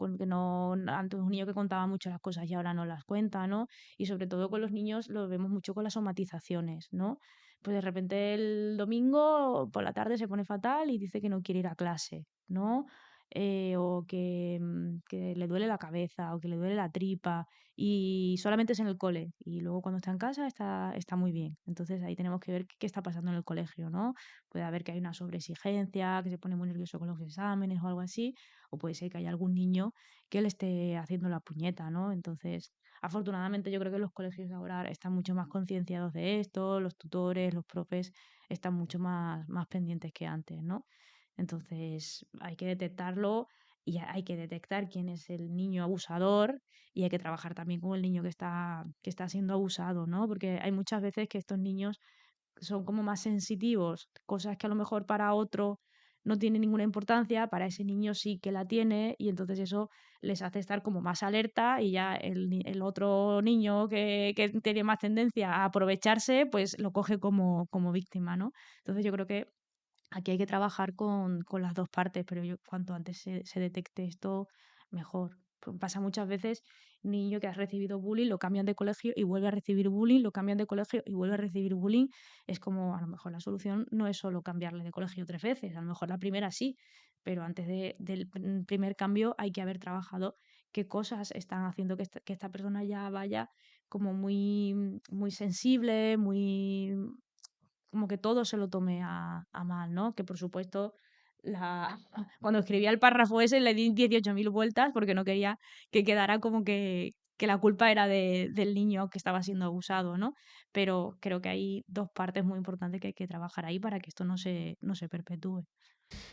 antes un niño que contaba mucho las cosas y ahora no las cuenta, ¿no? Y sobre todo con los niños lo vemos mucho con las somatizaciones, ¿no? Pues de repente el domingo por la tarde se pone fatal y dice que no quiere ir a clase, ¿no? O que le duele la cabeza o que le duele la tripa y solamente es en el cole y luego cuando está en casa está muy bien. Entonces ahí tenemos que ver qué está pasando en el colegio, ¿no? Puede haber que hay una sobreexigencia, que se pone muy nervioso con los exámenes o algo así, o puede ser que haya algún niño que le esté haciendo la puñeta, ¿no? Entonces, afortunadamente yo creo que los colegios ahora están mucho más concienciados de esto, los tutores, los profes están mucho más pendientes que antes, ¿no? Entonces hay que detectarlo y hay que detectar quién es el niño abusador y hay que trabajar también con el niño que está siendo abusado, ¿no? Porque hay muchas veces que estos niños son como más sensitivos, cosas que a lo mejor para otro no tiene ninguna importancia, para ese niño sí que la tiene y entonces eso les hace estar como más alerta y ya el otro niño que tiene más tendencia a aprovecharse, pues lo coge como víctima, ¿no? Entonces yo creo que aquí hay que trabajar con las dos partes, pero yo cuanto antes se detecte esto, mejor. Pasa muchas veces, niño que ha recibido bullying, lo cambian de colegio y vuelve a recibir bullying, lo cambian de colegio y vuelve a recibir bullying. Es como, a lo mejor la solución no es solo cambiarle de colegio 3 veces, a lo mejor la primera sí, pero antes del primer cambio hay que haber trabajado qué cosas están haciendo que esta persona ya vaya como muy sensible, muy como que todo se lo tome a mal, ¿no? Que por supuesto, cuando escribía el párrafo ese le di 18.000 vueltas porque no quería que quedara como que la culpa era del niño que estaba siendo abusado, ¿no? Pero creo que hay dos partes muy importantes que hay que trabajar ahí para que esto no se perpetúe.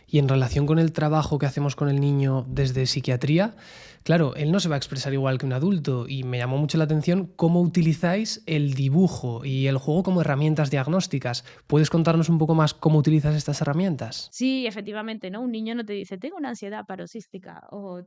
Y en relación con el trabajo que hacemos con el niño desde psiquiatría, claro, él no se va a expresar igual que un adulto y me llamó mucho la atención cómo utilizáis el dibujo y el juego como herramientas diagnósticas. ¿Puedes contarnos un poco más cómo utilizas estas herramientas? Sí, efectivamente, ¿no? Un niño no te dice, tengo una ansiedad paroxística o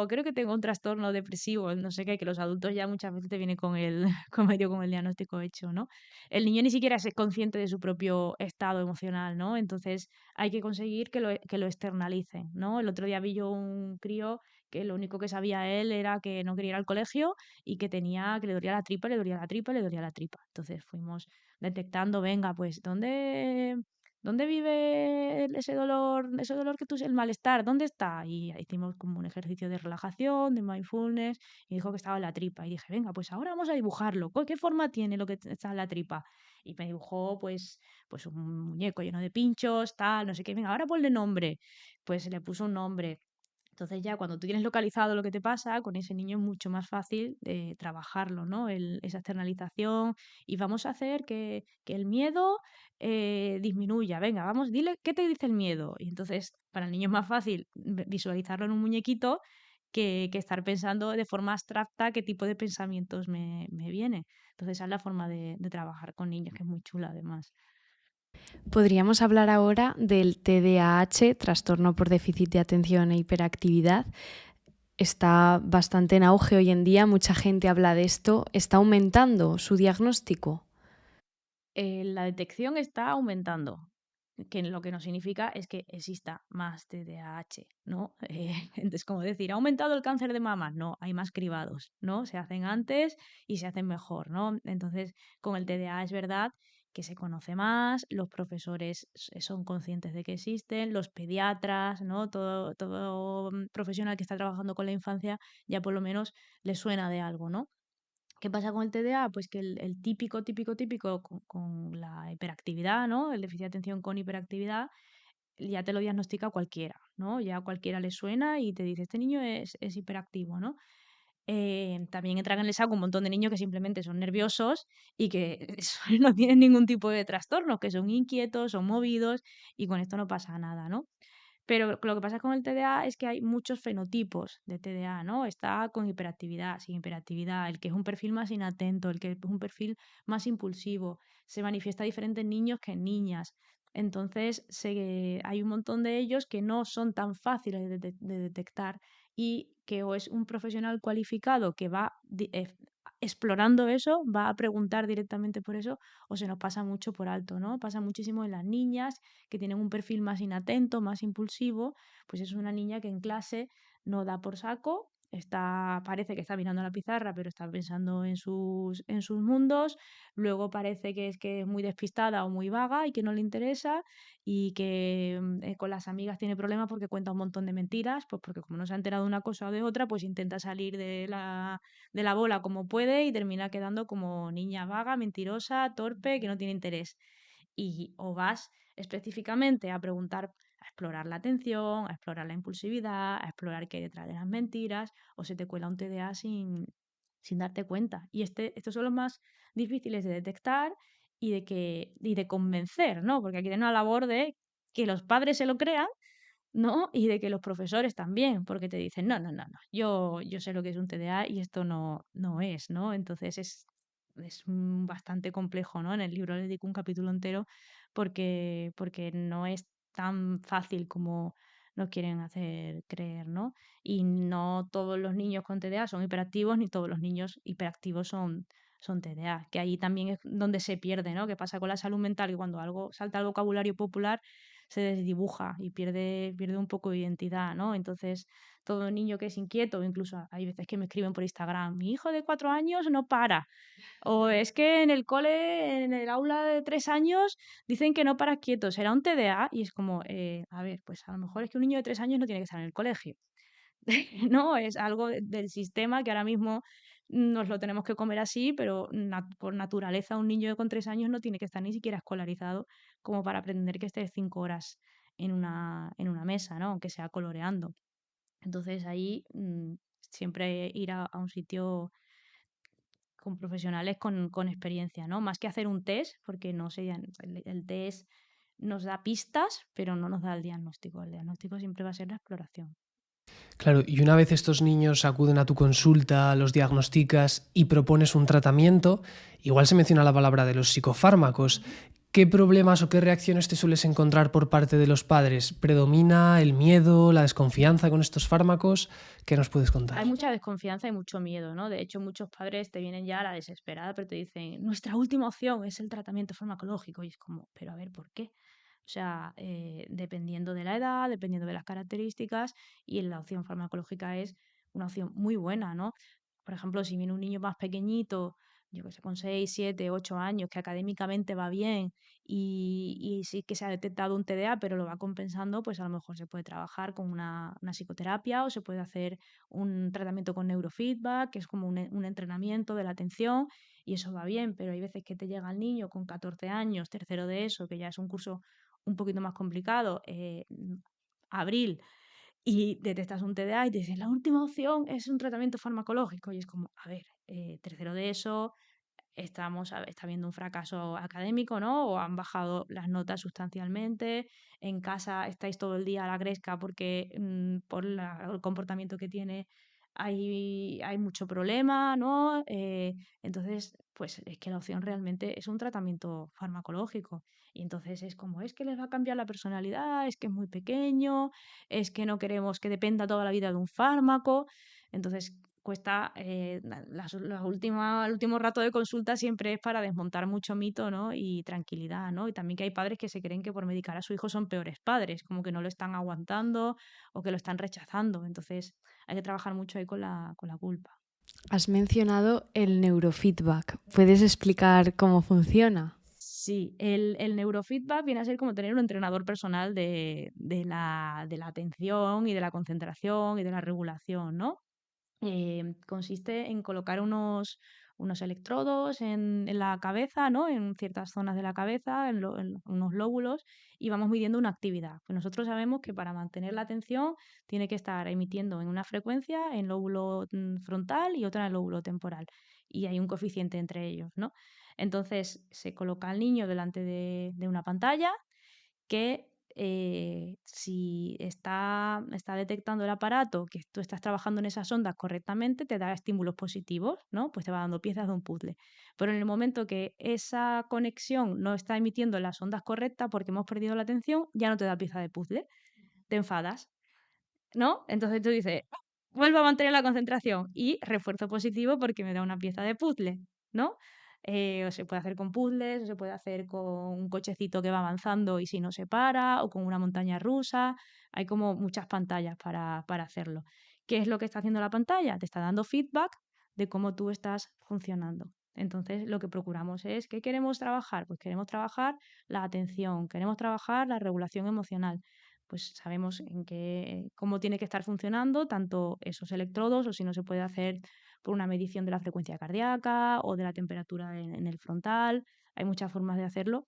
creo que tengo un trastorno depresivo, no sé qué, que los adultos ya muchas veces te vienen con el, con el diagnóstico hecho, ¿no? El niño ni siquiera es consciente de su propio estado emocional, ¿no? Entonces hay que conseguir que lo externalicen, ¿no? El otro día vi yo un crío que lo único que sabía él era que no quería ir al colegio y que le dolía la tripa, le dolía la tripa, le dolía la tripa. Entonces fuimos detectando, venga, pues, ¿dónde vive ese dolor que tú, el malestar? ¿Dónde está? Y hicimos como un ejercicio de relajación, de mindfulness, y dijo que estaba en la tripa. Y dije, venga, pues ahora vamos a dibujarlo. ¿Qué forma tiene lo que está en la tripa? Y me dibujó, pues un muñeco lleno de pinchos, tal, no sé qué. Venga, ahora ponle nombre. Pues le puso un nombre. Entonces ya cuando tú tienes localizado lo que te pasa, con ese niño es mucho más fácil de trabajarlo, ¿no? Esa externalización y vamos a hacer que el miedo disminuya. Venga, vamos, dile, ¿qué te dice el miedo? Y entonces para el niño es más fácil visualizarlo en un muñequito que estar pensando de forma abstracta qué tipo de pensamientos me viene. Entonces esa es la forma de trabajar con niños, que es muy chula además. Podríamos hablar ahora del TDAH, trastorno por déficit de atención e hiperactividad. Está bastante en auge hoy en día, mucha gente habla de esto. ¿Está aumentando su diagnóstico? La detección está aumentando, que lo que no significa es que exista más TDAH, ¿no? Es como decir, ¿ha aumentado el cáncer de mama? No, hay más cribados, ¿no? Se hacen antes y se hacen mejor, ¿no? Entonces, con el TDA es verdad que se conoce más, los profesores son conscientes de que existen, los pediatras, ¿no? Todo profesional que está trabajando con la infancia ya por lo menos le suena de algo, ¿no? ¿Qué pasa con el TDA? Pues que el típico con la hiperactividad, ¿no? El déficit de atención con hiperactividad, ya te lo diagnostica cualquiera, ¿no? Ya a cualquiera le suena y te dice, este niño es hiperactivo, ¿no? También entran en el saco un montón de niños que simplemente son nerviosos y que no tienen ningún tipo de trastorno, que son inquietos, son movidos y con esto no pasa nada, ¿no? Pero lo que pasa con el TDA es que hay muchos fenotipos de TDA, ¿no? Está con hiperactividad, sin hiperactividad, el que es un perfil más inatento, el que es un perfil más impulsivo, se manifiesta diferente en niños que en niñas. Entonces, hay un montón de ellos que no son tan fáciles de detectar y que o es un profesional cualificado que va explorando eso, va a preguntar directamente por eso, o se nos pasa mucho por alto, ¿no? Pasa muchísimo en las niñas que tienen un perfil más inatento, más impulsivo, pues es una niña que en clase no da por saco, parece que está mirando la pizarra, pero está pensando en sus mundos, luego parece que es muy despistada o muy vaga y que no le interesa, y que con las amigas tiene problemas porque cuenta un montón de mentiras, pues porque como no se ha enterado de una cosa o de otra, pues intenta salir de la bola como puede y termina quedando como niña vaga, mentirosa, torpe, que no tiene interés. Y o vas específicamente a preguntar, a explorar la atención, a explorar la impulsividad, a explorar qué hay detrás de las mentiras, o se te cuela un TDA sin darte cuenta. Y estos son los más difíciles de detectar y de convencer, ¿no? Porque aquí hay una labor de que los padres se lo crean, ¿no? Y de que los profesores también, porque te dicen, no, no, no, no, yo sé lo que es un TDA y esto no es, ¿no? Entonces es bastante complejo, ¿no? En el libro le dedico un capítulo entero porque no es tan fácil como nos quieren hacer creer, ¿no? Y no todos los niños con TDA son hiperactivos, ni todos los niños hiperactivos son TDA, que ahí también es donde se pierde, ¿no? ¿Qué pasa con la salud mental? Que cuando algo salta al vocabulario popular se desdibuja y pierde un poco de identidad, ¿no? Entonces, todo niño que es inquieto, incluso hay veces que me escriben por Instagram, mi hijo de 4 años no para, o es que en el cole, en el aula de 3 años, dicen que no para quieto, será un TDA, y es como, a ver, pues a lo mejor es que un niño de 3 años no tiene que estar en el colegio. ¿No? Es algo del sistema que ahora mismo nos lo tenemos que comer así, pero por naturaleza un niño con 3 años no tiene que estar ni siquiera escolarizado como para pretender que esté 5 horas en una mesa, ¿no? Aunque sea coloreando. Entonces ahí siempre ir a un sitio con profesionales con experiencia, ¿no? Más que hacer un test, porque no sé, el test nos da pistas, pero no nos da el diagnóstico. El diagnóstico siempre va a ser la exploración. Claro, y una vez estos niños acuden a tu consulta, los diagnosticas y propones un tratamiento, igual se menciona la palabra de los psicofármacos. ¿Qué problemas o qué reacciones te sueles encontrar por parte de los padres? ¿Predomina el miedo, la desconfianza con estos fármacos? ¿Qué nos puedes Hay contar? mucha desconfianza y mucho miedo, ¿no? De hecho, muchos padres te vienen ya a la desesperada, pero te dicen, nuestra última opción es el tratamiento farmacológico. Y es como, pero a ver, ¿por qué? O sea, dependiendo de la edad, dependiendo de las características, y la opción farmacológica es una opción muy buena, ¿no? Por ejemplo, si viene un niño más pequeñito, yo que sé, con 6 7 8 años, que académicamente va bien y sí que se ha detectado un TDA, pero lo va compensando, pues a lo mejor se puede trabajar con una psicoterapia o se puede hacer un tratamiento con neurofeedback, que es como un entrenamiento de la atención, y eso va bien, pero hay veces que te llega el niño con 14 años, tercero de eso, que ya es un curso un poquito más complicado, abril, y detectas un TDA y te dicen, la última opción es un tratamiento farmacológico, y es como, a ver, tercero de eso, está habiendo un fracaso académico, ¿no? O han bajado las notas sustancialmente, en casa estáis todo el día a la gresca porque por el comportamiento que tiene hay mucho problema, ¿no? Entonces, pues es que la opción realmente es un tratamiento farmacológico. Y entonces es como, es que les va a cambiar la personalidad, es que es muy pequeño, es que no queremos que dependa toda la vida de un fármaco. Entonces, cuesta, el último rato de consulta siempre es para desmontar mucho mito, ¿no? Y tranquilidad, ¿no? Y también que hay padres que se creen que por medicar a su hijo son peores padres, como que no lo están aguantando o que lo están rechazando. Entonces hay que trabajar mucho ahí con la culpa. Has mencionado el neurofeedback. ¿Puedes explicar cómo funciona? Sí, el neurofeedback viene a ser como tener un entrenador personal de la atención y de la concentración y de la regulación, ¿no? Consiste en colocar unos electrodos en la cabeza, ¿no? En ciertas zonas de la cabeza, en unos lóbulos, y vamos midiendo una actividad. Pues nosotros sabemos que para mantener la atención tiene que estar emitiendo en una frecuencia en lóbulo frontal y otra en el lóbulo temporal. Y hay un coeficiente entre ellos, ¿no? Entonces se coloca al niño delante de una pantalla que si está detectando el aparato que tú estás trabajando en esas ondas correctamente, te da estímulos positivos, ¿no? Pues te va dando piezas de un puzzle. Pero en el momento que esa conexión no está emitiendo las ondas correctas porque hemos perdido la atención, ya no te da pieza de puzzle, te enfadas, ¿no? Entonces tú dices, vuelvo a mantener la concentración y refuerzo positivo porque me da una pieza de puzzle, ¿no? O se puede hacer con puzzles, o se puede hacer con un cochecito que va avanzando y si no se para, o con una montaña rusa. Hay como muchas pantallas para hacerlo. ¿Qué es lo que está haciendo la pantalla? Te está dando feedback de cómo tú estás funcionando. Entonces, lo que procuramos es, ¿qué queremos trabajar? Pues queremos trabajar la atención, queremos trabajar la regulación emocional. Pues sabemos cómo tiene que estar funcionando tanto esos electrodos o si no se puede hacer por una medición de la frecuencia cardíaca o de la temperatura en el frontal. Hay muchas formas de hacerlo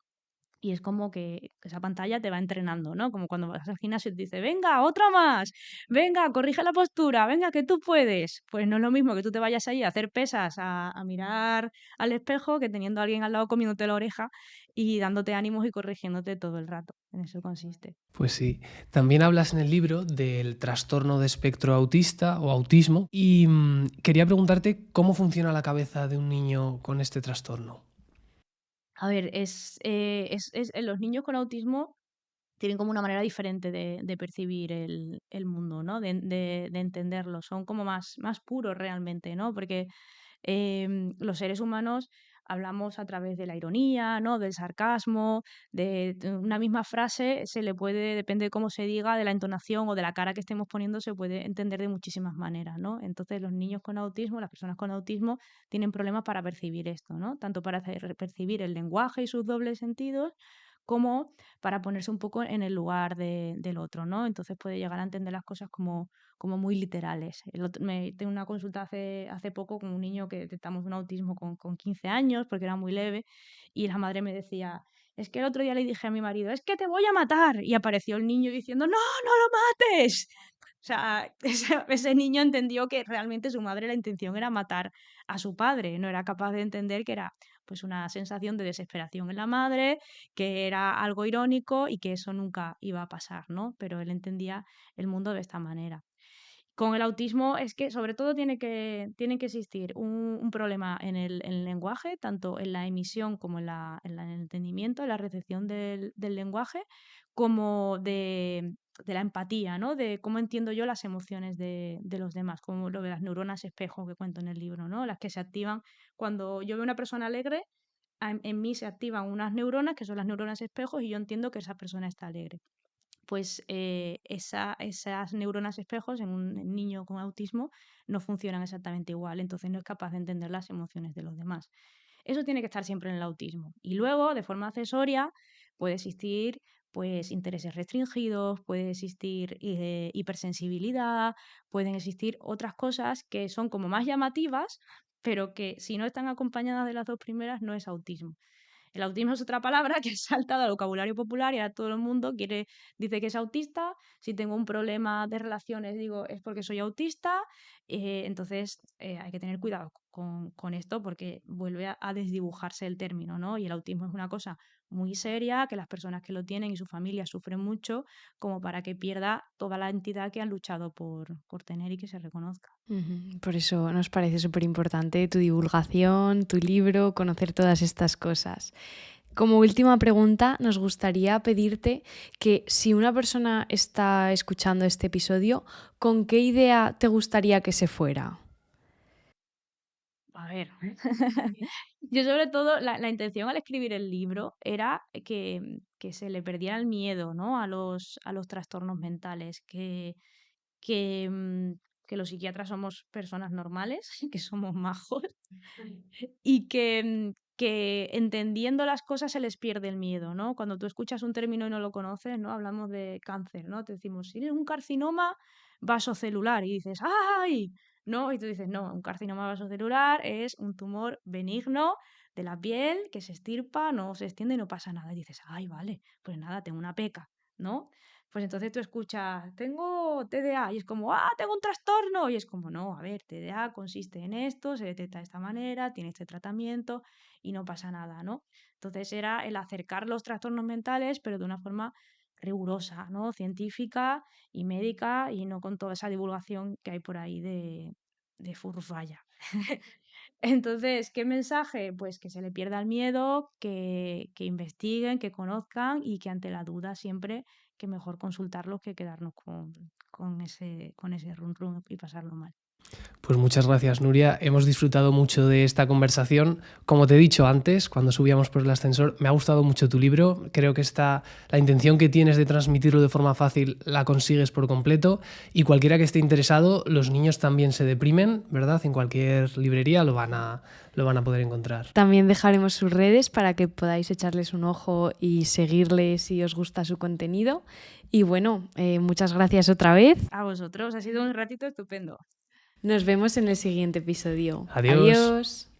y es como que esa pantalla te va entrenando, ¿no? Como cuando vas al gimnasio y te dice, venga, otra más, venga, corrige la postura, venga, que tú puedes. Pues no es lo mismo que tú te vayas ahí a hacer pesas, a mirar al espejo, que teniendo a alguien al lado comiéndote la oreja y dándote ánimos y corrigiéndote todo el rato. En eso consiste. Pues sí, también hablas en el libro del trastorno de espectro autista o autismo y quería preguntarte cómo funciona la cabeza de un niño con este trastorno. A ver, los niños con autismo tienen como una manera diferente de percibir el mundo, ¿no? De entenderlo. Son como más puros realmente, ¿no? Porque los seres humanos hablamos a través de la ironía, ¿no? Del sarcasmo, de una misma frase se le puede, depende de cómo se diga, de la entonación o de la cara que estemos poniendo, se puede entender de muchísimas maneras, ¿no? Entonces los niños con autismo, las personas con autismo, tienen problemas para percibir esto, ¿no? Tanto para percibir el lenguaje y sus dobles sentidos, como para ponerse un poco en el lugar del otro, ¿no? Entonces puede llegar a entender las cosas como muy literales. Tengo una consulta hace poco con un niño que detectamos un autismo con 15 años porque era muy leve y la madre me decía, es que el otro día le dije a mi marido, es que te voy a matar. Y apareció el niño diciendo, no, no lo mates. O sea, ese niño entendió que realmente su madre la intención era matar a su padre, no era capaz de entender que era pues una sensación de desesperación en la madre, que era algo irónico y que eso nunca iba a pasar, ¿no? Pero él entendía el mundo de esta manera. Con el autismo es que sobre todo tiene que existir un problema en el lenguaje, tanto en la emisión como en el entendimiento, en la recepción del lenguaje, como de la empatía, ¿no? De cómo entiendo yo las emociones de los demás, como lo de las neuronas espejo que cuento en el libro, ¿no? Las que se activan cuando yo veo una persona alegre, en mí se activan unas neuronas que son las neuronas espejos y yo entiendo que esa persona está alegre. Pues esas neuronas espejos en un niño con autismo no funcionan exactamente igual, entonces no es capaz de entender las emociones de los demás. Eso tiene que estar siempre en el autismo. Y luego, de forma accesoria, puede existir pues intereses restringidos, puede existir hipersensibilidad, pueden existir otras cosas que son como más llamativas, pero que si no están acompañadas de las dos primeras no es autismo. El autismo es otra palabra que ha saltado al vocabulario popular y ahora todo el mundo dice que es autista. Si tengo un problema de relaciones, digo, es porque soy autista. Entonces, hay que tener cuidado con esto porque vuelve a desdibujarse el término, ¿no? Y el autismo es una cosa muy seria, que las personas que lo tienen y su familia sufren mucho, como para que pierda toda la entidad que han luchado por tener y que se reconozca. Ujú. Por eso nos parece súper importante tu divulgación, tu libro, conocer todas estas cosas. Como última pregunta, nos gustaría pedirte que si una persona está escuchando este episodio, ¿con qué idea te gustaría que se fuera? A ver, yo sobre todo la intención al escribir el libro era que se le perdiera el miedo, ¿no? A los trastornos mentales, que, mm, que los psiquiatras somos personas normales, que somos majos y que entendiendo las cosas se les pierde el miedo, ¿no? Cuando tú escuchas un término y no lo conoces, ¿no? Hablamos de cáncer, ¿no? Te decimos, tienes un carcinoma vasocelular y dices, ¡ay! ¿No? Y tú dices, no, un carcinoma vasocelular es un tumor benigno de la piel que se extirpa, no se extiende y no pasa nada. Y dices, ay, vale, pues nada, tengo una peca, ¿no? Pues entonces tú escuchas, tengo TDA y es como, tengo un trastorno. Y es como, no, a ver, TDA consiste en esto, se detecta de esta manera, tiene este tratamiento y no pasa nada, ¿no? Entonces era el acercar los trastornos mentales, pero de una forma rigurosa, ¿no? Científica y médica y no con toda esa divulgación que hay por ahí de furfalla. Entonces, ¿qué mensaje? Pues que se le pierda el miedo, que investiguen, que conozcan y que ante la duda siempre que mejor consultarlos que quedarnos con ese run run y pasarlo mal. Pues muchas gracias, Nuria. Hemos disfrutado mucho de esta conversación. Como te he dicho antes, cuando subíamos por el ascensor, me ha gustado mucho tu libro. Creo que la intención que tienes de transmitirlo de forma fácil la consigues por completo. Y cualquiera que esté interesado, los niños también se deprimen, ¿verdad? En cualquier librería lo van a poder encontrar. También dejaremos sus redes para que podáis echarles un ojo y seguirles si os gusta su contenido. Y bueno, muchas gracias otra vez. A vosotros, ha sido un ratito estupendo. Nos vemos en el siguiente episodio. Adiós. Adiós.